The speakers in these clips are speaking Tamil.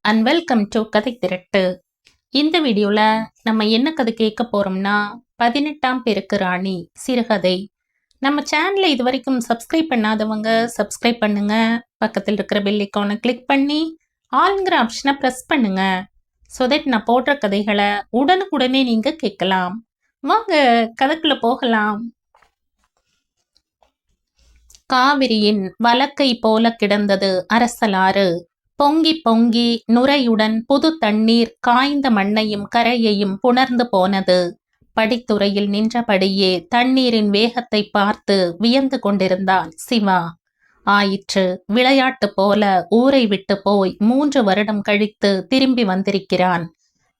அண்ட் வெல்கம் டு கதை திரட்டு. இந்த வீடியோவில் நம்ம என்ன கதை கேட்க போகிறோம்னா 18ஆம் பெருக்கு ராணி சிறுகதை. நம்ம சேனலை இது வரைக்கும் சப்ஸ்கிரைப் பண்ணாதவங்க சப்ஸ்கிரைப் பண்ணுங்க. பக்கத்தில் இருக்கிற பெல் ஐக்கானை கிளிக் பண்ணி ஆல்ங்கிற ஆப்ஷனை ப்ரெஸ் பண்ணுங்க. ஸோ தட் நான் போடுற கதைகளை உடனுக்குடனே நீங்கள் கேட்கலாம். வாங்க கதைக்குள்ள போகலாம். காவிரியின் வலக்கை போல கிடந்தது அரசலாறு. பொங்கி பொங்கி நுரையுடன் புது தண்ணீர் காய்ந்த மண்ணையும் கரையையும் புணர்ந்து போனது. படித்துறையில் நின்றபடியே தண்ணீரின் வேகத்தை பார்த்து வியந்து கொண்டிருந்தான் சிவா. ஆயிற்று, விளையாட்டு போல ஊரை விட்டு போய் 3 வருடம் கழித்து திரும்பி வந்திருக்கிறான்.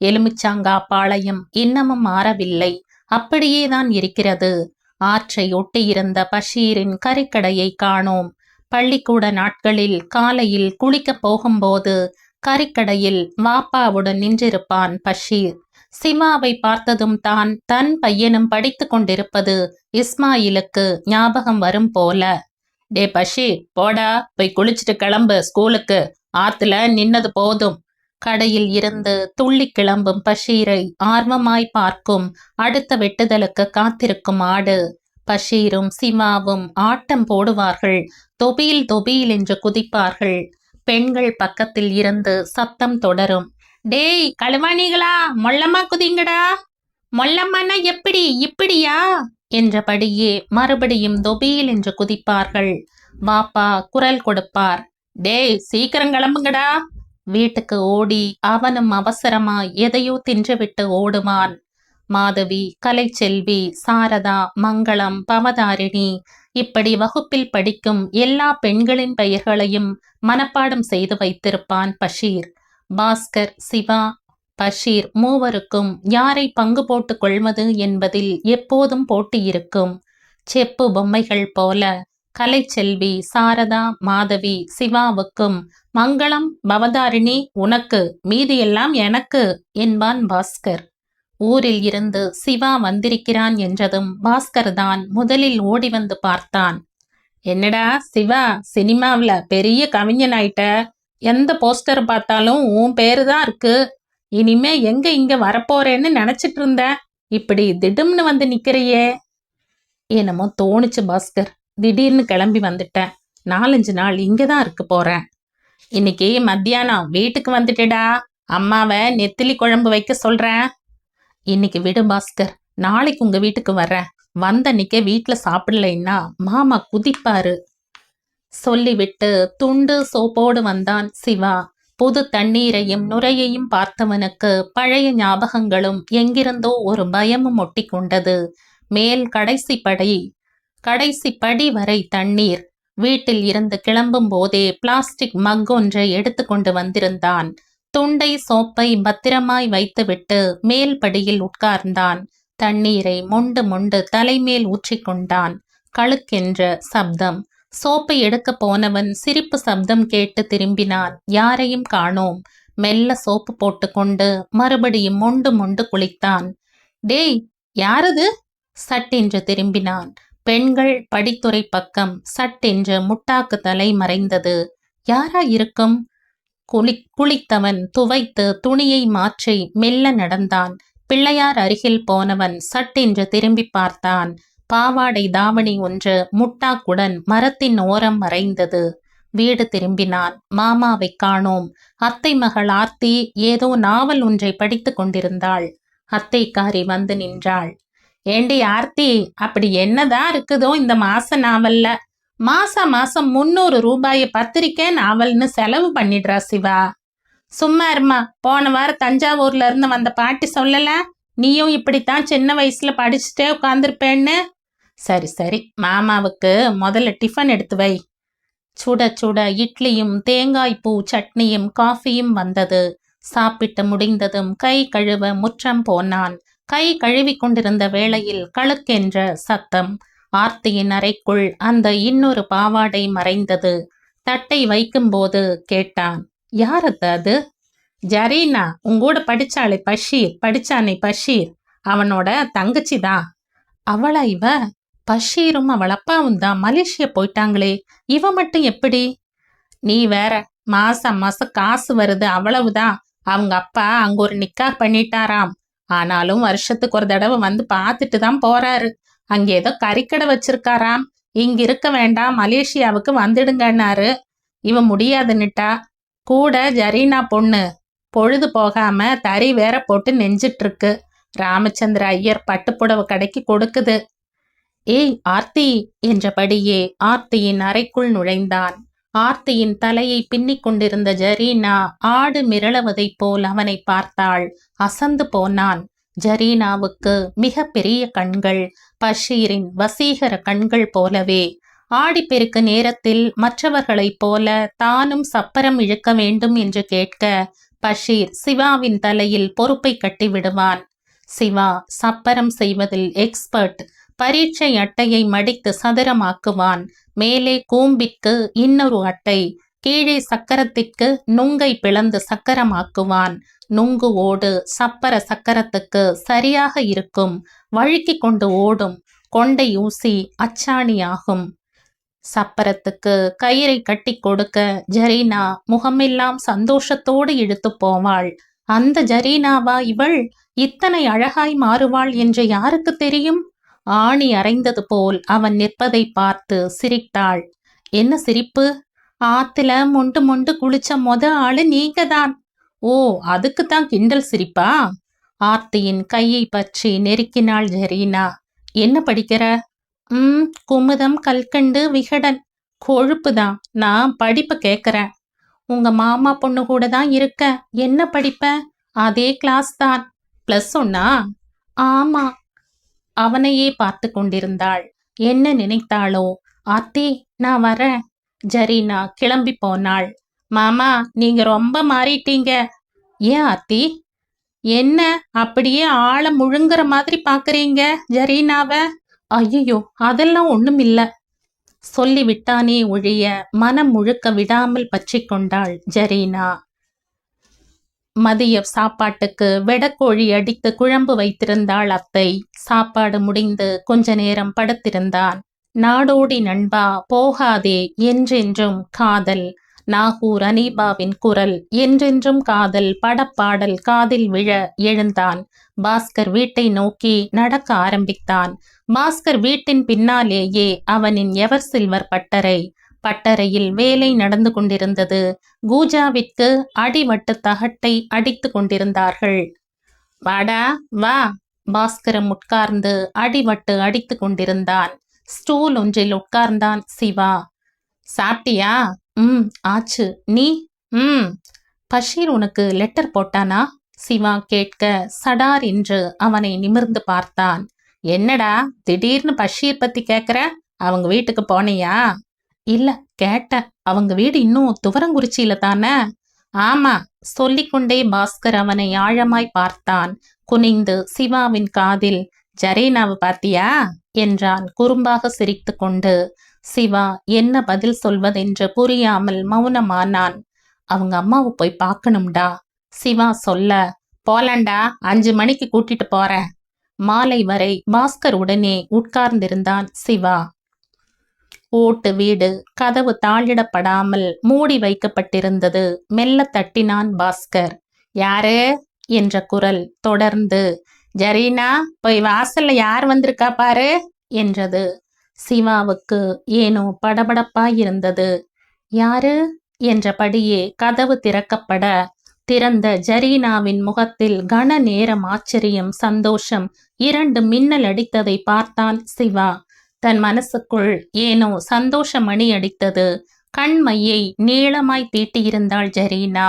எலுமிச்சாங்கா பாளையம் இன்னமும் மாறவில்லை, அப்படியேதான் இருக்கிறது. ஆற்றை ஒட்டியிருந்த பஷீரின் கறிக்கடையை காணோம். பள்ளிக்கூட நாட்களில் காலையில் குளிக்க போகும்போது கறிக்கடையில் வாப்பாவுடன் நின்றிருப்பான் பஷீர். சிவாவை பார்த்ததும் தான் தன் பையனும் படித்து கொண்டிருப்பது இஸ்மாயிலுக்கு ஞாபகம் வரும் போல. டே பஷீர், போடா, போய் குளிச்சுட்டு கிளம்பு ஸ்கூலுக்கு, ஆத்துல நின்னது போதும். கடையில் இருந்து துள்ளி கிளம்பும் பஷீரை ஆர்வமாய் பார்க்கும் அடுத்த வெட்டுதலுக்கு காத்திருக்கும் ஆடு. பஷீரும் சிவாவும் ஆட்டம் போடுவார்கள். தொபியில் தொபியில் என்று குதிப்பார்கள். பெண்கள் பக்கத்தில் இருந்து சத்தம் தொடரும். டேய் களுவாணிகளா, மொல்லமா குதிங்கடா. மொல்லம்மானா எப்படி, இப்படியா என்றபடியே மறுபடியும் தொபியில் என்று குதிப்பார்கள். வாப்பா குரல் கொடுப்பார். டேய் சீக்கிரம் கிளம்புங்கடா. வீட்டுக்கு ஓடி அவனும் அவசரமாய் எதையோ தின்றுவிட்டு ஓடுவான். மாதவி, கலைச்செல்வி, சாரதா, மங்களம், பவதாரிணி, இப்படி வகுப்பில் படிக்கும் எல்லா பெண்களின் பெயர்களையும் மனப்பாடம் செய்து வைத்திருப்பான் பஷீர். பாஸ்கர், சிவா, பஷீர் மூவருக்கும் யாரை பங்கு போட்டு கொள்வது என்பதில் எப்போதும் போட்டி இருக்கும். செப்பு பொம்மைகள் போல கலைச்செல்வி, சாரதா, மாதவி, சிவாவுக்கும் மங்களம், பவதாரிணி உனக்கு, மீதியெல்லாம் எனக்கு என்பான் பாஸ்கர். ஊரில் இருந்து சிவா வந்திருக்கிறான் என்றதும் பாஸ்கர் தான் முதலில் ஓடி வந்து பார்த்தான். என்னடா சிவா, சினிமாவில் பெரிய கவிஞன் ஆயிட்ட. எந்த போஸ்டர் பார்த்தாலும் உன் பேரு தான் இருக்கு. இனிமே எங்க இங்க வரப்போறேன்னு நினைச்சிட்டு இருந்த, இப்படி திடும்னு வந்து நிக்கிறையே. என்னமோ தோணுச்சு பாஸ்கர், திடீர்னு கிளம்பி வந்துட்டேன். 4-5 நாள் இங்கே தான் இருக்க போறேன். இன்னைக்கு மத்தியானம் வீட்டுக்கு வந்துட்டேடா. அம்மாவை நெத்திலி குழம்பு வைக்க சொல்றேன். இன்னைக்கு விடு பாஸ்கர், நாளைக்கு உங்க வீட்டுக்கு வர்றேன். வந்தன்னைக்கே வீட்டுல சாப்பிடலைன்னா மாமா குதிப்பாரு சொல்லிவிட்டு துண்டு சோப்போடு வந்தான் சிவா. புது தண்ணீரையும் நுரையையும் பார்த்தவனுக்கு பழைய ஞாபகங்களும் எங்கிருந்தோ ஒரு பயமும் ஒட்டி கொண்டது. மேல் கடைசி படி வரை தண்ணீர். வீட்டில் இருந்து கிளம்பும் போதே பிளாஸ்டிக் மக் ஒன்றை எடுத்து கொண்டு வந்திருந்தான். துண்டை சோப்பை பத்திரமாய் வைத்துவிட்டு மேல் படியில் உட்கார்ந்தான். தண்ணீரை மொண்டு மொண்டு தலைமேல் ஊற்றிக்கொண்டான். கழுக்கென்ற சப்தம். சோப்பை எடுக்க போனவன் சிரிப்பு சப்தம் கேட்டு திரும்பினான். யாரையும் காணோம். மெல்ல சோப்பு போட்டுக்கொண்டு மறுபடியும் மொண்டு மொண்டு குளித்தான். டேய் யாரது? சட்டென்று திரும்பினான். பெண்கள் படித்துறை பக்கம் சட்டென்று முட்டாக்கு தலை மறைந்தது. யாரா இருக்கும்? குளித்தவன் துவைத்து துணியை மாற்றி மெல்ல நடந்தான். பிள்ளையார் அருகில் போனவன் சட்டென்று திரும்பி பார்த்தான். பாவாடை தாவணி ஒன்று முட்டாக்குடன் மரத்தின் ஓரம் மறைந்தது. வீடு திரும்பினான். மாமாவை காணோம். அத்தை மகள் ஆர்த்தி ஏதோ நாவல் ஒன்றை படித்து கொண்டிருந்தாள். அத்தைக்காரி வந்து நின்றாள். ஏண்டி ஆர்த்தி, அப்படி என்னதான் இருக்குதோ இந்த மாச நாவல்ல? மாசம் 300 ரூபாயை பத்திரிக்கை நாவல்னு செலவு பண்ணிடுறா சிவா. சும்மா இருமா, போன வாரம் தஞ்சாவூர்ல இருந்து வந்த பாட்டி சொல்லல, நீயும் இப்படித்தான் சின்ன வயசுல படிச்சுட்டே உட்காந்துருப்பேன்னு. சரி சரி, மாமாவுக்கு முதல்ல டிஃபன் எடுத்து வை. சுட சுட இட்லியும் தேங்காய் பூ சட்னியும் காஃபியும் வந்தது. சாப்பிட்டு முடிந்ததும் கை கழுவ முற்றம் போனான். கை கழுவி கொண்டிருந்த வேளையில் கழுக்கென்ற சத்தம். ஆர்த்தியின் அறைக்குள் அந்த இன்னொரு பாவாடை மறைந்தது. தட்டை வைக்கும்போது கேட்டான். யாரது அது? ஜரீனா, உங்கூட படிச்சானே பஷீர், அவனோட தங்கச்சி தான். அவளா இவ? பஷீரும் அவள் அப்பாவும் தான் மலேசியா போயிட்டாங்களே, இவ மட்டும் எப்படி? நீ வேற, மாசம் மாசம் காசு வருது, அவ்வளவுதான். அவங்க அப்பா அங்க ஒரு நிக்கா பண்ணிட்டாராம். ஆனாலும் வருஷத்துக்கு ஒரு தடவை வந்து பார்த்துட்டு தான் போறாரு. அங்க ஏதோ கறிக்கடை வச்சிருக்காராம். இங்க இருக்க வேண்டாம், மலேசியாவுக்கு வந்துடுங்கன்னாரு. இவன் முடியாதுன்னுட்டா. கூட ஜரீனா பொண்ணு பொழுது போகாம தறி வேற போட்டு நெஞ்சிட்டு இருக்கு. ராமச்சந்திர ஐயர் பட்டுப்புடவை கடைக்கு கொடுக்குது. ஏய் ஆர்த்தி என்றபடியே ஆர்த்தியின் அறைக்குள் நுழைந்தான். ஆர்த்தியின் தலையை பின்னிக் கொண்டிருந்த ஜரீனா ஆடு மிரளவதைப் போல் அவனை பார்த்தாள். அசந்து போனான். ஜரீனாவுக்கு மிக பெரிய கண்கள், பஷீரின் வசீகர கண்கள் போலவே. ஆடிப்பெருக்கு நேரத்தில் மற்றவர்களைப் போல தானும் சப்பரம் இழுக்க வேண்டும் என்று கேட்க பஷீர் சிவாவின் தலையில் பொறுப்பை கட்டி விடுவான். சிவா சப்பரம் செய்வதில் எக்ஸ்பர்ட். பரீட்சை அட்டையை மடித்து சதுரமாக்குவான். மேலே கூம்பிற்கு இன்னொரு அட்டை, கீழே சக்கரத்திற்கு நுங்கை பிளந்து சக்கரமாக்குவான். நுங்கு ஓடு சப்பர சக்கரத்துக்கு சரியாக இருக்கும். வழுக்கி கொண்டு ஓடும். கொண்டை ஊசி அச்சாணியாகும். சப்பரத்துக்கு கயிறை கட்டி கொடுக்க ஜரீனா முகமெல்லாம் சந்தோஷத்தோடு இழுத்து போவாள். அந்த ஜரீனாவா இவள்? இத்தனை அழகாய் மாறுவாள் என்று யாருக்கு தெரியும்? ஆணி அரைந்தது போல் அவன் நிற்பதை பார்த்து சிரித்தாள். என்ன சிரிப்பு? ஆத்துல மொண்டு மொண்டு குளிச்ச ஆளு நீங்கதான். ஓ, அதுக்குத்தான் கிண்டல் சிரிப்பா? ஆர்த்தியின் கையை பற்றி நெருக்கினாள் ஜரீனா. என்ன படிக்கிற? குமுதம், கல்கண்டு, விகடன். கொழுப்புதான். நான் படிப்பை கேட்கறேன். உங்க மாமா பொண்ணு கூட தான் இருக்க. என்ன படிப்ப? அதே கிளாஸ் தான். +1? ஆமா. அவனையே பார்த்து கொண்டிருந்தாள். என்ன நினைத்தாளோ? ஆர்த்தி, நான் வரேன். ஜரீனா கிளம்பி போனாள். மாமா, நீங்க ரொம்ப மாறிட்டீங்க. ஏன் ஆர்த்தி? என்ன அப்படியே ஆளை முழுங்குற மாதிரி பாக்குறீங்க ஜரீனாவ? ஐயோ, அதெல்லாம் ஒண்ணுமில்ல சொல்லிவிட்டானே ஒழிய மனம் முழுக்க விடாமல் பற்றி கொண்டாள் ஜரீனா. மதிய சாப்பாட்டுக்கு வெடக்கோழி அடித்து குழம்பு வைத்திருந்தாள் அத்தை. சாப்பாடு முடிந்து கொஞ்ச நேரம் படுத்திருந்தான். நாடோடி நண்பா போகாதே, என்றென்றும் காதல். நாகூர் அனீபாவின் குரல், என்றென்றும் காதல் படப்பாடல் காதில் விழ எழுந்தான். பாஸ்கர் வீட்டை நோக்கி நடக்க ஆரம்பித்தான். பாஸ்கர் வீட்டின் பின்னாலேயே அவனின் எவர் சில்வர் பட்டறை. பட்டறையில் வேலை நடந்து கொண்டிருந்தது. கூஜாவிற்கு அடிவட்டு தகட்டை அடித்து கொண்டிருந்தார்கள். வாடா வா. பாஸ்கரம் உட்கார்ந்து அடிவட்டு அடித்து கொண்டிருந்தான். ஸ்டூல் ஒன்றில் உட்கார்ந்தான் சிவா. சாப்பிட்டியா? ஆச்சு. நீ? பஷீர் உனக்கு லெட்டர் போட்டானா? சிவா கேட்க சடார் என்று அவனை நிமிர்ந்து பார்த்தான். என்னடா திடீர்னு பஷீர் பத்தி கேக்குற? அவங்க வீட்டுக்கு போனியா? இல்ல, கேட்டேன். அவங்க வீடு இன்னும் துவரங்குறிச்சியில தானே? ஆமா. சொல்லிக்கொண்டே பாஸ்கர் அவனை ஆழமாய் பார்த்தான். குனிந்து சிவாவின் காதில், ஜரீனாவை பார்த்தியா என்றான் குறும்பாக சிரித்து கொண்டு. சிவா என்ன பதில் சொல்வதென்று புரியாமல் மௌனமானான். அவங்க அம்மாவை போய் பார்க்கணும்டா சிவா சொல்ல, போலண்டா, 5 மணிக்கு கூட்டிட்டு போறேன். மாலை வரை பாஸ்கர் உடனே உட்கார்ந்திருந்தான் சிவா. ஓட்டு வீடு. கதவு தாளிடப்படாமல் மூடி வைக்கப்பட்டிருந்தது. மெல்ல தட்டினான் பாஸ்கர். யாரு என்ற குரல் தொடர்ந்து, ஜரீனா, போய் வாசல்ல யார் வந்திருக்கா பாரு என்றது. சிவாவுக்கு ஏனோ படபடப்பாயிருந்தது. யாரு என்றபடியே கதவு திறக்கப்பட, திறந்த ஜரீனாவின் முகத்தில் கன நேரம் ஆச்சரியம், சந்தோஷம் 2 மின்னல் அடித்ததை பார்த்தான் சிவா. தன் மனசுக்குள் ஏனோ சந்தோஷ மணி அடித்தது. கண்மையை நீளமாய் தீட்டியிருந்தாள் ஜரீனா.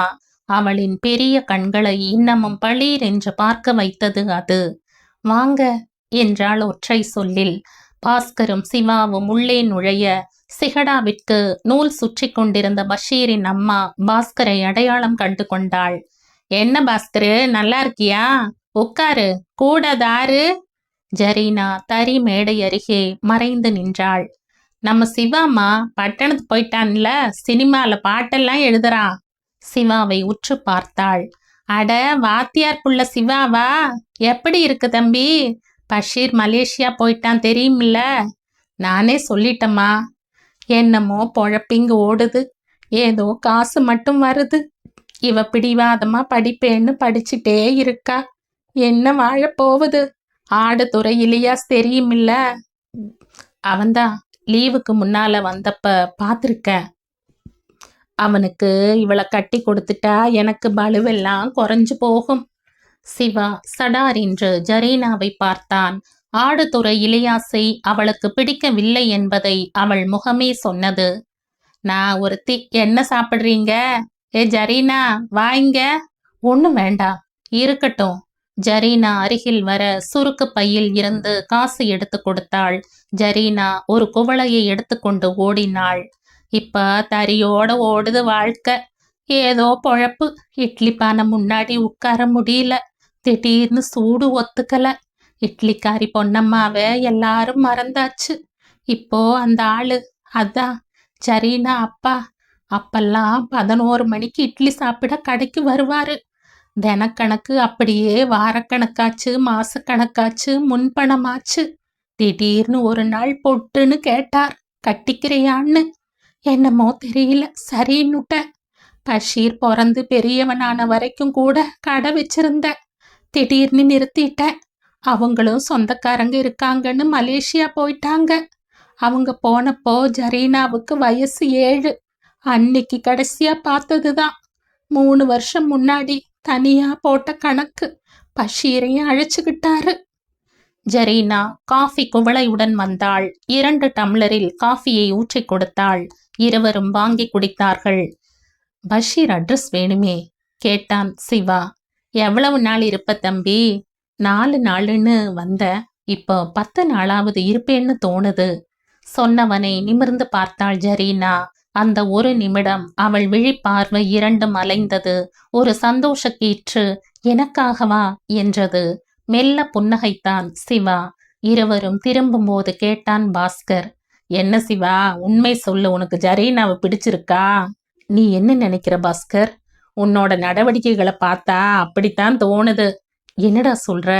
அவளின் பெரிய கண்களை இன்னமும் பளீர் என்று பார்க்க வைத்தது அது. வாங்க என்றாள் ஒற்றை சொல்லில். பாஸ்கரும் சிவாவும் உள்ளே நுழைய, சிகடாவிற்கு நூல் சுற்றி கொண்டிருந்த பஷீரின் அம்மா பாஸ்கரை அடையாளம் கண்டு கொண்டாள். என்ன பாஸ்கரு, நல்லா இருக்கியா? உட்காரு. கூட தாரு. ஜரீனா தறி மேடை அருகே மறைந்து நின்றாள். நம்ம சிவாமா பட்டணத்துக்கு போயிட்டான்ல, சினிமால பாட்டெல்லாம் எழுதுறான். சிவாவை உற்று பார்த்தாள். அட, வாத்தியார் புள்ள சிவாவா? எப்படி இருக்கு தம்பி? பஷீர் மலேசியா போயிட்டான் தெரியுமில்ல? நானே சொல்லிட்டம்மா. என்னமோ பொழப்பிங்கு ஓடுது. ஏதோ காசு மட்டும் வருது. இவ பிடிவாதமா படிப்பேன்னு படிச்சுட்டே இருக்கா. என்ன வாழ போகுது? ஆடு துறை இலியாஸ் தெரியுமில்ல? அவன்தான் லீவுக்கு முன்னால வந்தப்ப பார்த்துருக்கேன். அவனுக்கு இவளை கட்டி கொடுத்துட்டா எனக்கு பலுவெல்லாம் குறைஞ்சு போகும். சிவா சடார் என்று ஜரீனாவை பார்த்தான். ஆடுதுறை இலியாஸை அவளுக்கு பிடிக்கவில்லை என்பதை அவள் முகமே சொன்னது. நான் ஒருத்தி, என்ன சாப்பிடுறீங்க? ஏ ஜரீனா, வாங்க. ஒன்றும் வேண்டாம், இருக்கட்டும். ஜரீனா அருகில் வர சுருக்கு பையில் இருந்து காசு எடுத்து கொடுத்தாள். ஜரீனா ஒரு குவளையை எடுத்துக்கொண்டு ஓடினாள். இப்ப தரியோட ஓடுது வாழ்க்கை. ஏதோ பொழப்பு. இட்லி பானை முன்னாடி உட்கார முடியல. திடீர்னு சூடு ஒத்துக்கல. இட்லிக்காரி பொன்னம்மாவ எல்லாரும் மறந்தாச்சு. இப்போ அந்த ஆளு, அதான் ஜரீனா அப்பா. அப்பெல்லாம் 11 மணிக்கு இட்லி சாப்பிட கடைக்கு வருவாரு. தினக்கணக்கு அப்படியே வாரக்கணக்காச்சு, மாசக்கணக்காச்சு, முன்பணமாச்சு. திடீர்னு ஒரு நாள் பொட்டுன்னு கேட்டார், கட்டிக்கிறியான்னு. என்னமோ தெரியல, சரின்னுட்ட. பஷீர் பிறந்து பெரியவனான வரைக்கும் கூட கடை வச்சிருந்த. திடீர்னு நிறுத்திட்டேன். அவங்களும் சொந்தக்காரங்க இருக்காங்கன்னு மலேசியா போயிட்டாங்க. அவங்க போனப்போ ஜரீனாவுக்கு வயசு 7. அன்னைக்கு கடைசியா பார்த்ததுதான். 3 வருஷம் முன்னாடி தனியா போட்ட கணக்கு. பஷீரையும் அழைச்சுக்கிட்டாரு. ஜரீனா காஃபி குவளையுடன் வந்தாள். 2 டம்ளரில் காஃபியை ஊற்றி கொடுத்தாள். இருவரும் வாங்கி குடித்தார்கள். பஷீர் அட்ரஸ் வேணுமே கேட்டான் சிவா. எவ்வளவு நாள் இருப்ப தம்பி? 4 நாளுன்னு வந்த. இப்போ 10 நாளாவது இருப்பேன்னு தோணுது. சொன்னவனை நிமிர்ந்து பார்த்தாள் ஜரீனா. அந்த ஒரு நிமிடம் அவள் விழிப்பார்வை 2ம் அலைந்தது. ஒரு சந்தோஷ கீற்று எனக்காகவா என்றது. மெல்ல புன்னகைத்தான் சிவா. இருவரும் திரும்பும்போது கேட்டான் பாஸ்கர், என்ன சிவா, உண்மை சொல்லு, உனக்கு ஜரீனாவை பிடிச்சிருக்கா? நீ என்ன நினைக்கிற பாஸ்கர்? உன்னோட நடவடிக்கைகளை பார்த்தா அப்படித்தான் தோணுது. என்னடா சொல்ற?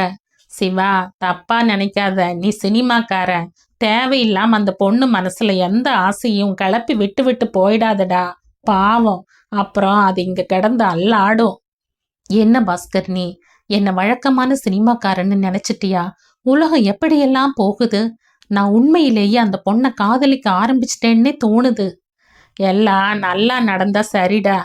சிவா, தப்பா நினைக்காத, நீ சினிமாக்காரன். தேவையில்லாம அந்த பொண்ணு மனசுல எந்த ஆசையும் கிளப்பி விட்டு விட்டு போயிடாதடா. பாவம், அப்புறம் அது இங்க கிடந்து அல்லாடும். என்ன பாஸ்கர், நீ என்ன வழக்கமான சினிமாக்காரன்னு நினைச்சிட்டியா? உலகம் எப்படியெல்லாம் போகுது. நான் உண்மையிலேயே அந்த பொண்ணை காதலிக்க ஆரம்பிச்சிட்டேன்னே தோணுது. எல்லாம் நல்லா நடந்தா சரிடா.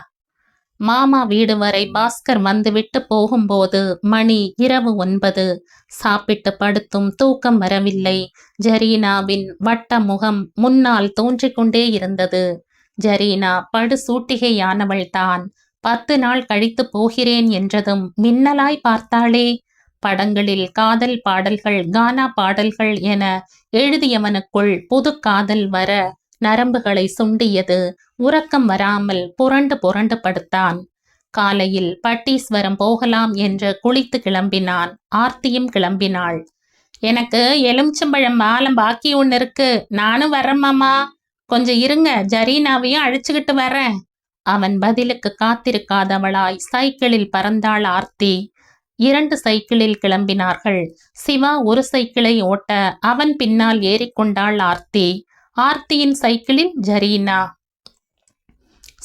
மாமா வீடு வரை பாஸ்கர் வந்துவிட்டு போகும்போது மணி இரவு 9. சாப்பிட்டு படுத்தும் தூக்கம் வரவில்லை. ஜரீனாவின் வட்ட முகம் முன்னால் தோன்றிக் கொண்டே இருந்தது. ஜரீனா படு சூட்டிகையானவள்தான். 10 நாள் கழித்து போகிறேன் என்றதும் மின்னலாய் பார்த்தாளே. படங்களில் காதல் பாடல்கள், கானா பாடல்கள் என எழுதியவனுக்குள் புது காதல் வர நரம்புகளை சுண்டியது. உறக்கம் வராமல் புரண்டு புரண்டு படுத்தான். காலையில் பட்டீஸ்வரம் போகலாம் என்று குளித்து கிளம்பினான். ஆர்த்தியும் கிளம்பினாள். எனக்கு எலுமிச்சம்பழம் மாலம் பாக்கி ஒன்று இருக்கு, நானும் வரேன் மாமா. கொஞ்சம் இருங்க, ஜரீனாவையும் அழைச்சுக்கிட்டு வரேன். அவன் பதிலுக்கு காத்திருக்காதவளாய் சைக்கிளில் பறந்தாள் ஆர்த்தி. 2 சைக்கிளில் கிளம்பினார்கள். சிவா ஒரு சைக்கிளை ஓட்ட அவன் பின்னால் ஏறிக்கொண்டாள் ஆர்த்தி. ஆர்த்தியின் சைக்கிளில் ஜரீனா.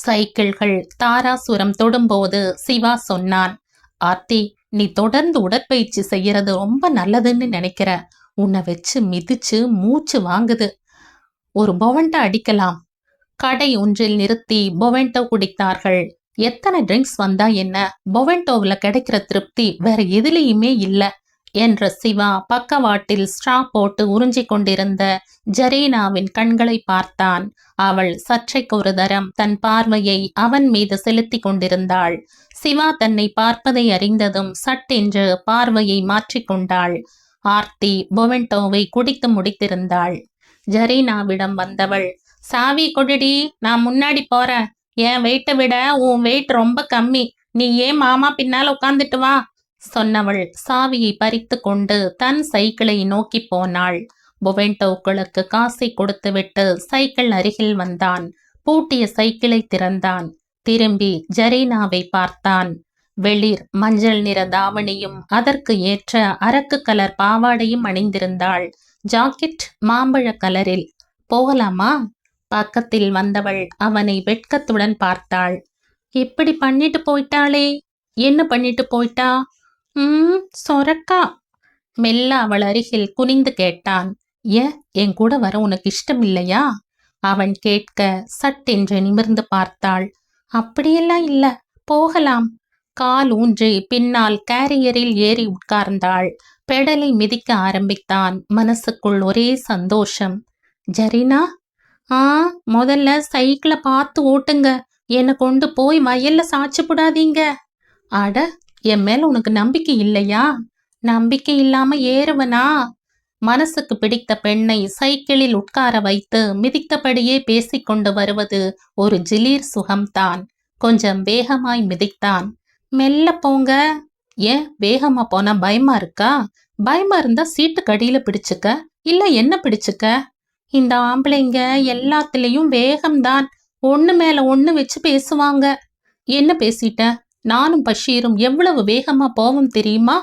சைக்கிள்கள் தாராசுரம் தொடும்போது சிவா சொன்னான், ஆர்த்தி, நீ தொடர்ந்து உடற்பயிற்சி செய்யறது ரொம்ப நல்லதுன்னு நினைக்கிற. உன்னை வச்சு மிதிச்சு மூச்சு வாங்குது. ஒரு பொவண்டா அடிக்கலாம். கடை ஒன்றில் நிறுத்தி பொவெண்டோ குடித்தார்கள். எத்தனை ட்ரிங்க்ஸ் வந்தா என்ன, பொவெண்டோவில் கிடைக்கிற திருப்தி வேற எதுலேயுமே இல்லை என்ற சிவா பக்கவாட்டில் ஸ்ட்ரா போட்டு உறிஞ்சிக் கொண்டிருந்த ஜரீனாவின் கண்களை பார்த்தான். அவள் சற்றைக்கு ஒரு தரம் தன் பார்வையை அவன் மீது செலுத்தி கொண்டிருந்தாள். சிவா தன்னை பார்ப்பதை அறிந்ததும் சட்டென்று பார்வையை மாற்றிக்கொண்டாள். ஆர்த்தி பொவெண்டோவை குடித்து முடித்திருந்தாள். ஜரீனாவிடம் வந்தவள், சாவி கொடிடி, நான் முன்னாடி போறேன். என் வெயிட்டை விட உன் வெயிட் ரொம்ப கம்மி. நீ ஏன் மாமா பின்னால் உட்காந்துட்டு வா சொன்னவள் சாவியை பறித்து கொண்டு தன் சைக்கிளை நோக்கி போனாள். பொவெண்டோக்களுக்கு காசை கொடுத்துவிட்டு சைக்கிள் அருகில் வந்தான். பூட்டிய சைக்கிளை திறந்தான். திரும்பி ஜரீனாவை பார்த்தான். வெளிர் மஞ்சள் நிற தாவணியும் அதற்கு ஏற்ற அரக்கு கலர் பாவாடையும் அணிந்திருந்தாள். ஜாக்கெட் மாம்பழ கலரில். போகலாமா? பக்கத்தில் வந்தவள் அவனை வெட்கத்துடன் பார்த்தாள். இப்படி பண்ணிட்டு போயிட்டாளே, என்ன பண்ணிட்டு போயிட்டா? சொரக்கா. மெல்ல அவள் அருகில் குனிந்து கேட்டான். என் கூட வர உனக்கு இஷ்டம் இல்லையா? அவன் கேட்க சட்டென்று நிமிர்ந்து பார்த்தாள். அப்படியெல்லாம் இல்ல, போகலாம். கால் ஊன்றி பின்னால் கேரியரில் ஏறி உட்கார்ந்தாள். பெடலை மிதிக்க ஆரம்பித்தான். மனசுக்குள் ஒரே சந்தோஷம். ஜரீனா, முதல்ல சைக்கிளை பார்த்து ஓட்டுங்க, என்னை கொண்டு போய் வயல்ல சாய்ச்சி போடாதீங்க. அட, என் மேல உனக்கு நம்பிக்கை இல்லையா? நம்பிக்கை இல்லாம ஏறுவனா? மனசுக்கு பிடித்த பெண்ணை சைக்கிளில் உட்கார வைத்து மிதித்தபடியே பேசிக்கொண்டு வருவது ஒரு ஜிலீர் சுகம்தான். கொஞ்சம் வேகமாய் மிதித்தான். மெல்ல போங்க. ஏன் வேகமா போனா பயமா இருக்கா? பயமா இருந்தா சீட்டு கடியில பிடிச்சுக்க, இல்ல என்ன பிடிச்சுக்க. இந்த ஆம்பளைங்க எல்லாத்துலயும் வேகம்தான், ஒண்ணு மேல ஒண்ணு வச்சு பேசுவாங்க. என்ன பேசிட்ட? நானும் பஷீரும் எவ்வளவு வேகமா போவோம் தெரியுமா?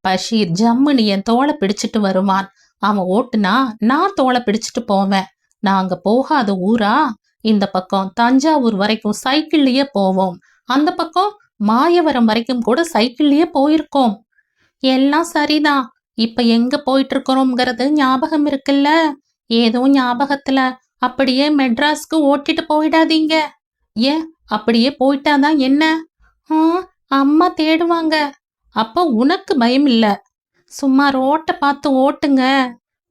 பஷீர் ஜம்முன்னு என் தோளை பிடிச்சிட்டு வருவான். அவன் ஓட்டுனா நான் தோளை பிடிச்சிட்டு போவேன். நாங்க போகாத ஊரா? இந்த பக்கம் தஞ்சாவூர் வரைக்கும் சைக்கிள்லயே போவோம், அந்த பக்கம் மாயவரம் வரைக்கும் கூட சைக்கிள்லயே போயிருக்கோம். எல்லாம் சரிதான். இப்ப எங்க போயிட்டு இருக்கிறோம்ங்கிறது ஞாபகம் இருக்குல்ல? ஏதோ ஞாபகத்துல அப்படியே மெட்ராஸ்க்கு ஓட்டிட்டு போயிடாதீங்க. ஏன், அப்படியே போயிட்டாதான் என்ன? அம்மா தேடுவாங்க. அப்ப உனக்கு பயம் இல்ல? சும்மா ரோட்டை பார்த்து ஓட்டுங்க.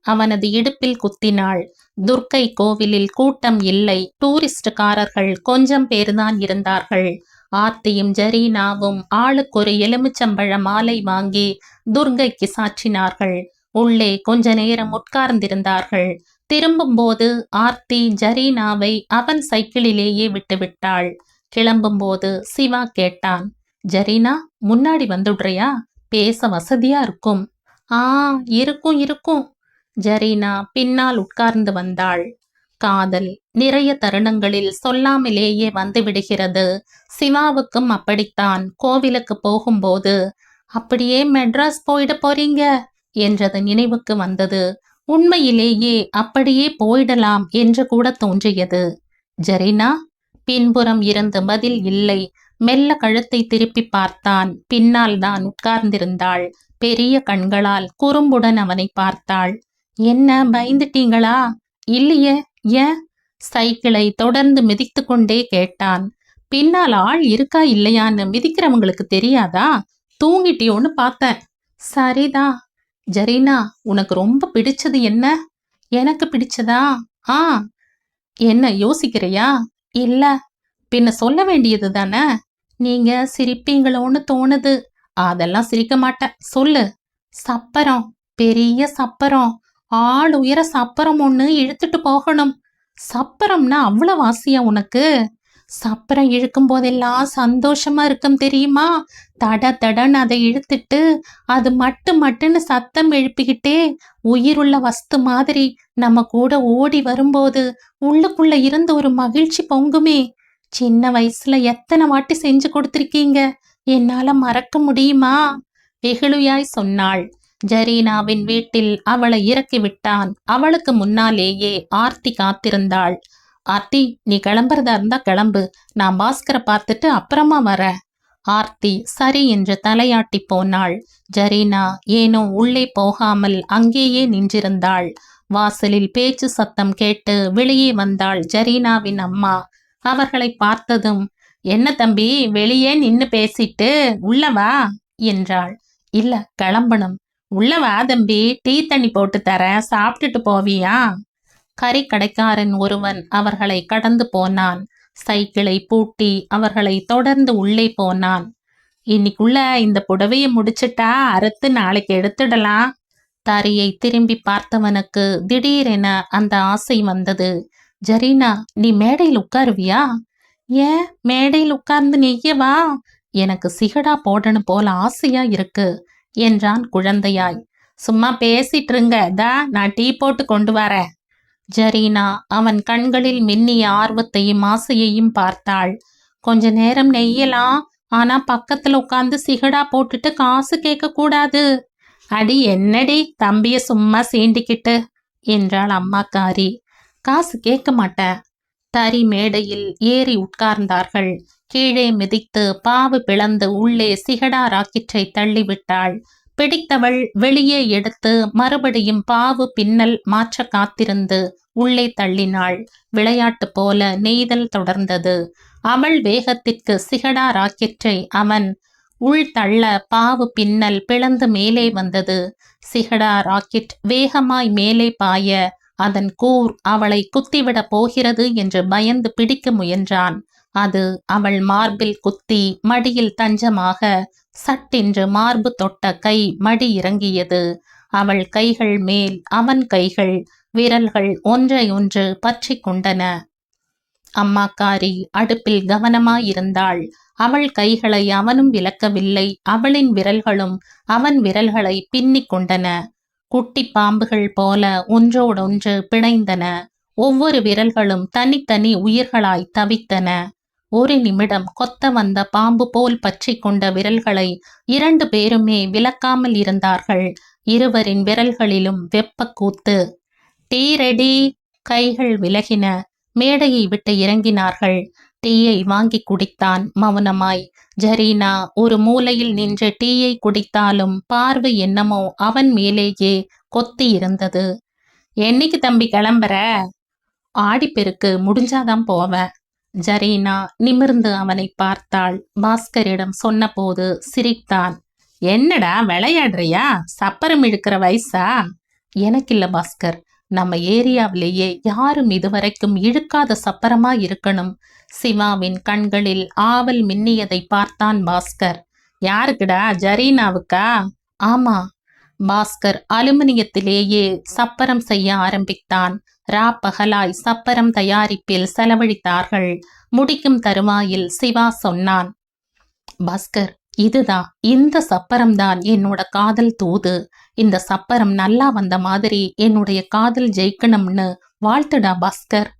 அவனது இடுப்பில் குத்தினாள். துர்க்கை கோவிலில் கூட்டம் இல்லை. டூரிஸ்டுக்காரர்கள் கொஞ்சம் பேர்தான் இருந்தார்கள். ஆர்த்தியும் ஜரீனாவும் ஆளுக்கொரு எலுமிச்சம்பழ மாலை வாங்கி துர்க்கைக்கு சாற்றினார்கள். உள்ளே கொஞ்ச நேரம் உட்கார்ந்திருந்தார்கள். திரும்பும்போது ஆர்த்தி ஜரீனாவை அவன் சைக்கிளிலேயே விட்டுவிட்டாள். கிளம்பும்போது சிவா கேட்டான். ஜரீனா, முன்னாடி வந்துடுறியா? பேச வசதியா இருக்கும். இருக்கும் இருக்கும். ஜரீனா பின்னால் உட்கார்ந்து வந்தாள். காதல் நிறைய தருணங்களில் சொல்லாமலேயே வந்து விடுகிறது. சிவாவுக்கும் அப்படித்தான். கோவிலுக்கு போகும்போது அப்படியே மெட்ராஸ் போயிட போறீங்க என்றது நினைவுக்கு வந்தது. உண்மையிலேயே அப்படியே போயிடலாம் என்று கூட தோன்றியது. ஜரீனா, பின்புறம் இருந்து பதில் இல்லை. மெல்ல கழுத்தை திருப்பி பார்த்தான். பின்னால் தான் உட்கார்ந்திருந்தாள். பெரிய கண்களால் குறும்புடன் அவனை பார்த்தாள். என்ன, பயந்துட்டீங்களா? இல்லையே. ஏன்? சைக்கிளை தொடர்ந்து மிதித்து கொண்டே கேட்டான். பின்னால் ஆள் இருக்கா இல்லையான்னு மிதிக்கிறவங்களுக்கு தெரியாதா? தூங்கிட்டியோன்னு பார்த்தேன். சரிதான். ஜரீனா, உனக்கு ரொம்ப பிடிச்சது என்ன? எனக்கு பிடிச்சதா? என்ன யோசிக்கிறியா? இல்ல. பின்ன சொல்ல வேண்டியது தானே. நீங்க சிரிப்பீங்களோன்னு தோணுது. அதெல்லாம் சிரிக்க மாட்டேன், சொல்லு. சப்பரம், பெரிய சப்பரம், ஆள் உயர சப்பரம் ஒண்ணு இழுத்துட்டு போகணும். சப்பரம்னா அவ்வளவு ஆசையா உனக்கு? சப்பரம் இழுக்கும் போதெல்லாம் சந்தோஷமா இருக்கும் தெரியுமா? தட தடன்னு அதை இழுத்துட்டு அது மட்டுன்னு சத்தம் எழுப்பிக்கிட்டே உயிருள்ள வஸ்து மாதிரி நம்ம கூட ஓடி வரும்போது உள்ளுக்குள்ள இருந்து ஒரு மகிழ்ச்சி பொங்குமே. சின்ன வயசுல எத்தனை வாட்டி செஞ்சு கொடுத்திருக்கீங்க, என்னால மறக்க முடியுமா? வெகுளியாய் சொன்னாள். ஜரீனாவின் வீட்டில் அவளை இறக்கி விட்டான். அவளுக்கு முன்னாலேயே ஆர்த்தி காத்திருந்தாள். ஆர்த்தி, நீ கிளம்புறதா இருந்தா கிளம்பு, நான் பாஸ்கரை பார்த்துட்டு அப்புறமா வர. ஆர்த்தி சரி என்று தலையாட்டி போனாள். ஜரீனா ஏனோ உள்ளே போகாமல் அங்கேயே நின்றிருந்தாள். வாசலில் பேச்சு சத்தம் கேட்டு வெளியே வந்தாள் ஜரீனாவின் அம்மா. அவர்களை பார்த்ததும், என்ன தம்பி, வெளியே நின்னு பேசிட்டு உள்ளவா என்றாள். இல்ல, கிளம்பணும். உள்ளவா தம்பி, டீ தண்ணி போட்டு தரேன், சாப்பிட்டுட்டு போவியா? கறி கடைக்காரன் ஒருவன் அவர்களை கடந்து போனான். சைக்கிளை பூட்டி அவர்களை தொடர்ந்து உள்ளே போனான். இன்னைக்குள்ள இந்த புடவையை முடிச்சிட்டா அறுத்து நாளைக்கு எடுத்துடலாம். தரையை திரும்பி பார்த்தவனுக்கு திடீரென அந்த ஆசை வந்தது. ஜரீனா, நீ மேடையில் உட்காருவியா? ஏன், மேடையில் உட்கார்ந்து நெய்யவா? எனக்கு சிகடா போடணும் போல ஆசையா இருக்கு என்றான் குழந்தையாய். சும்மா பேசிட்டு இருங்க, நான் டீ போட்டு கொண்டு வரேன். ஜரீனா அவன் கண்களில் மின்னிய ஆர்வத்தையும் ஆசையையும் பார்த்தாள். கொஞ்ச நேரம் நெய்யலாம், ஆனா பக்கத்துல உட்கார்ந்து சிகடா போட்டுட்டு காசு கேட்க கூடாது. அடி என்னடி தம்பிய சும்மா சீண்டிக்கிட்டு என்றாள் அம்மாக்காரி. காசு கேட்க மாட்டேன். தறி மேடையில் ஏறி உட்கார்ந்தார்கள். கீழே மிதித்து பாவு பிளந்து உள்ளே சிகடா ராக்கெட்டை தள்ளிவிட்டாள். பிடித்தவள் வெளியே எடுத்து மறுபடியும் பாவு பின்னல் மாற்ற காத்திருந்து உள்ளே தள்ளினாள். விளையாட்டு போல நெய்தல் தொடர்ந்தது. அவள் வேகத்திற்கு சிகடா ராக்கெட்டை அவன் உள் தள்ள பாவு பின்னல் பிளந்து மேலே வந்தது. சிகடா ராக்கெட் வேகமாய் மேலே பாய அதன் கூர் அவளை குத்திவிடப் போகிறது என்று பயந்து பிடிக்க முயன்றான். அது அவள் மார்பில் குத்தி மடியில் தஞ்சமாக சட்டென்று மார்பு தொட்ட கை மடி இறங்கியது. அவள் கைகள் மேல் அவன் கைகள் விரல்கள் ஒன்றை ஒன்று பற்றி கொண்டன. அம்மாக்காரி அடுப்பில் கவனமாயிருந்தாள். அவள் கைகளை அவனும் விலக்கவில்லை. அவளின் விரல்களும் அவன் விரல்களை பின்னிக் கொண்டன. குட்டி பாம்புகள் போல ஒன்றோடொன்று பிணைந்தன. ஒவ்வொரு விரல்களும் தனித்தனி உயிர்களாய் தவித்தன. ஒரு நிமிடம் கொத்த வந்த பாம்பு போல் பற்றி கொண்ட விரல்களை 2 பேருமே விலக்காமல் இருந்தார்கள். இருவரின் விரல்களிலும் வெப்பக்கூத்து. Tea ready. கைகள் விலகின. மேடையை விட்டு இறங்கினார்கள். டீயை வாங்கி குடித்தான் மௌனமாய். ஜரீனா ஒரு மூலையில் நின்று டீயை குடித்தாலும் பார்வை என்னமோ அவன் மேலேயே கொத்தி இருந்தது. என்னைக்கு தம்பி கிளம்புற? ஆடிப்பெருக்கு முடிஞ்சாதான் போவேன். ஜரீனா நிமிர்ந்து அவனை பார்த்தாள். பாஸ்கரிடம் சொன்னபோது சிரித்தான். என்னடா விளையாடுறியா? சப்பரம் இழுக்கிற வயசா? எனக்கில்ல பாஸ்கர். நம்ம ஏரியாவிலேயே யாரும் இதுவரைக்கும் இழுக்காத சப்பரமா இருக்கணும். சிவாவின் கண்களில் ஆவல் மின்னியதை பார்த்தான் பாஸ்கர். யாருக்குடா? ஜரீனாவுக்கா? ஆமா. பாஸ்கர் அலுமினியத்திலேயே சப்பரம் செய்ய ஆரம்பித்தான். பகலாய் சப்பரம் தயாரிப்பில் செலவழித்தார்கள். முடிக்கும் தருவாயில் சிவா சொன்னான். பாஸ்கர், இதுதான், இந்த சப்பரம்தான் என்னோட காதல் தூது. இந்த சப்பரம் நல்லா வந்த மாதிரி என்னுடைய காதல் ஜெயிக்கணும்னு வாழ்த்துடா பாஸ்கர்.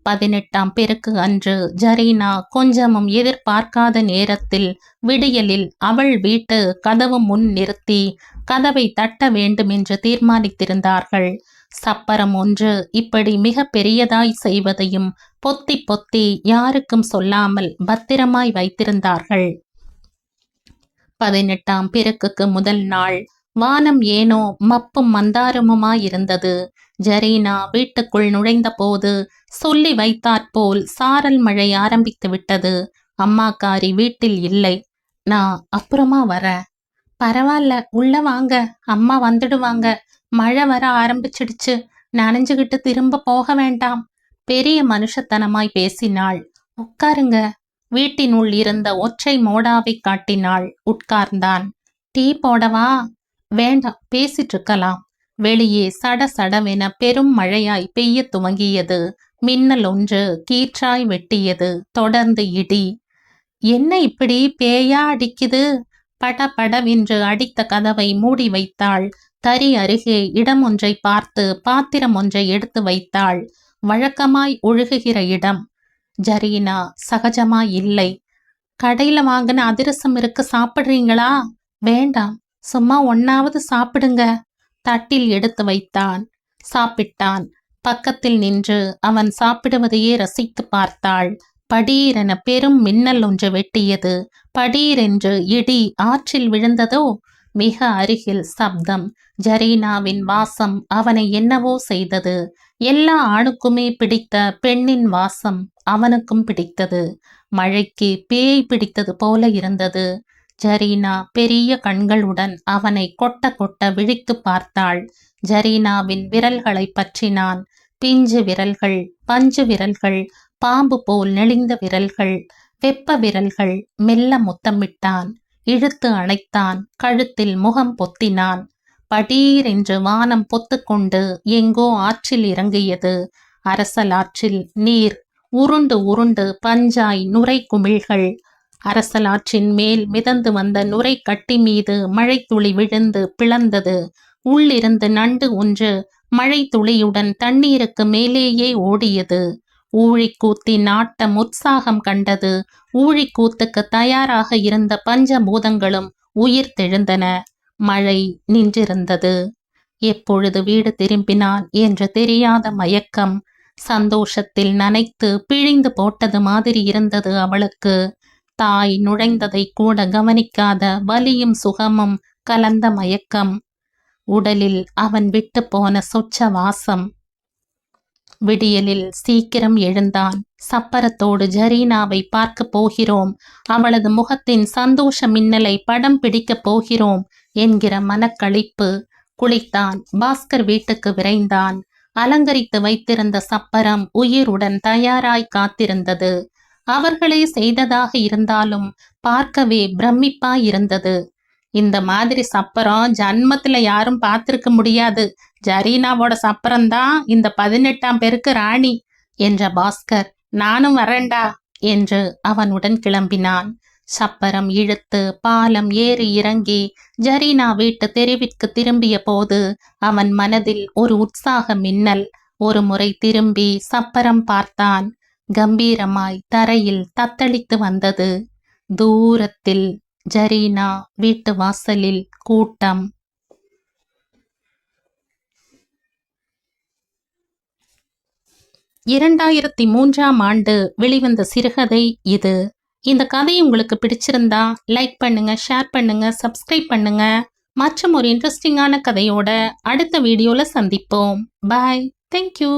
18ஆம் பெருக்கு அன்று ஜரீனா கொஞ்சமும் எதிர்பார்க்காத நேரத்தில் விடியலில் அவள் வீட்டு கதவு முன் நிறுத்தி கதவை தட்ட வேண்டும் என்று தீர்மானித்திருந்தார்கள். சப்பரம் ஒன்று இப்படி மிக பெரியதாய் செய்வதையும் பொத்தி பொத்தி யாருக்கும் சொல்லாமல் பத்திரமாய் வைத்திருந்தார்கள். 18ஆம் பெருக்குக்கு முதல் நாள் வானம் ஏனோ மப்பும் மந்தாரமுமாயிருந்தது. ஜரீனா வீட்டுக்குள் நுழைந்த போது சொல்லி வைத்தாற்போல் சாரல் மழை ஆரம்பித்து விட்டது. அம்மாக்காரி வீட்டில் இல்லை. நான் அப்புறமா வரேன். பரவாயில்ல, உள்ள வாங்க, அம்மா வந்துடுவாங்க. மழை வர ஆரம்பிச்சிடுச்சு. நனைஞ்சுகிட்டு திரும்ப போக வேண்டாம். பெரிய மனுஷத்தனமாய் பேசினாள். உட்காருங்க. வீட்டினுள் இருந்த ஒற்றை மோடாவை காட்டினாள். உட்கார்ந்தான். டீ போடவா? வேண்டாம், பேசிட்டு இருக்கலாம். வெளியே சட சடவென பெரும் மழையாய் பெய்ய துவங்கியது. மின்னல் ஒன்று கீற்றாய் வெட்டியது. தொடர்ந்து இடி. என்ன இப்படி பேயா அடிக்குது? பட படவென்று அடித்த கதவை மூடி வைத்தாள். தறி அருகே இடம் ஒன்றை பார்த்து பாத்திரம் ஒன்றை எடுத்து வைத்தாள். வழக்கமாய் ஒழுகுகிற இடம். ஜரீனா சகஜமாய் இல்லை. கடையில வாங்கின அதிரசம் இருக்கு, சாப்பிடுறீங்களா? வேண்டாம், சும்மா ஒன்னாவது சாப்பிடுங்க. தட்டில் எடுத்து வைத்தான். சாப்பிட்டான். பக்கத்தில் நின்று அவன் சாப்பிடுவதையே ரசித்து பார்த்தாள். படீரென பெரும் மின்னல் ஒன்று வெட்டியது. படீரென்று இடி ஆற்றில் விழுந்ததோ? மிக அருகில் சப்தம். ஜரீனாவின் வாசம் அவனை என்னவோ செய்தது. எல்லா ஆணுக்குமே பிடித்த பெண்ணின் வாசம் அவனுக்கும் பிடித்தது. மழைக்கு பேய் பிடித்தது போல இருந்தது. ஜரீனா பெரிய கண்களுடன் அவனை கொட்ட கொட்ட விழித்து பார்த்தாள். ஜரீனாவின் விரல்களை பற்றினான். பிஞ்சு விரல்கள், பஞ்சு விரல்கள், பாம்பு போல் நெளிந்த விரல்கள், வெப்ப விரல்கள். மெல்ல முத்தமிட்டான். இழுத்து அணைத்தான். கழுத்தில் முகம் பொத்தினான். படீர் என்று வானம் பொத்துக்கொண்டு எங்கோ ஆற்றில் இறங்கியது. அரசலாற்றில் நீர் உருண்டு உருண்டு பஞ்சாய் நுரை குமிழ்கள். அரசலாற்றின் மேல் மிதந்து வந்த நுரை கட்டி மீது மழை துளி விழுந்து பிளந்தது. உள்ளிருந்து நண்டு ஒன்று மழை துளியுடன் தண்ணீருக்கு மேலேயே ஓடியது. ஊழிக்கூத்தின் ஆட்டம் உற்சாகம் கண்டது. ஊழிக்கூத்துக்கு தயாராக இருந்த பஞ்சபூதங்களும் உயிர் தெழுந்தன. மழை நின்றிருந்தது. எப்பொழுது வீடு திரும்பினான் என்று தெரியாத மயக்கம். சந்தோஷத்தில் நனைத்து பிழிந்து போட்டது மாதிரி இருந்தது அவளுக்கு. தாய் நுழைந்ததை கூட கவனிக்காத வலியும் சுகமும் கலந்த மயக்கம். உடலில் அவன் விட்டு போன சொச்ச வாசம். விடியலில் சீக்கிரம் எழுந்தான். சப்பரத்தோடு ஜரீனாவை பார்க்க போகிறோம், அவளது முகத்தின் சந்தோஷ மின்னலை படம் பிடிக்கப் போகிறோம் என்கிற மனக்களிப்பு. குளித்தான். பாஸ்கர் வீட்டுக்கு விரைந்தான். அலங்கரித்து வைத்திருந்த சப்பரம் உயிருடன் தயாராய் காத்திருந்தது. அவர்களே செய்ததாக இருந்தாலும் பார்க்கவே பிரமிப்பாயிருந்தது. இந்த மாதிரி சப்பரம் ஜன்மத்துல யாரும் பார்த்திருக்க முடியாது. ஜரீனாவோட சப்பரம்தான் இந்த 18ஆம் பேருக்கு ராணி என்ற பாஸ்கர். நானும் வரேன்டா என்று அவனுடன் கிளம்பினான். சப்பரம் இழுத்து பாலம் ஏறி இறங்கி ஜரீனா வீட்டு தெருவிற்கு திரும்பிய போது அவன் மனதில் ஒரு உற்சாக மின்னல். ஒரு முறை திரும்பி சப்பரம் பார்த்தான். கம்பீரமாய் தரையில் தத்தளித்து வந்தது. தூரத்தில் ஜரீனா வீட்டு வாசலில் கூட்டம். 2003ஆம் ஆண்டு வெளிவந்த சிறுகதை இது. இந்த கதை உங்களுக்கு பிடிச்சிருந்தா லைக் பண்ணுங்க, ஷேர் பண்ணுங்க, சப்ஸ்கிரைப் பண்ணுங்க. மற்றும் ஒரு இன்ட்ரெஸ்டிங்கான கதையோட அடுத்த வீடியோல சந்திப்போம். பாய். தேங்க்யூ.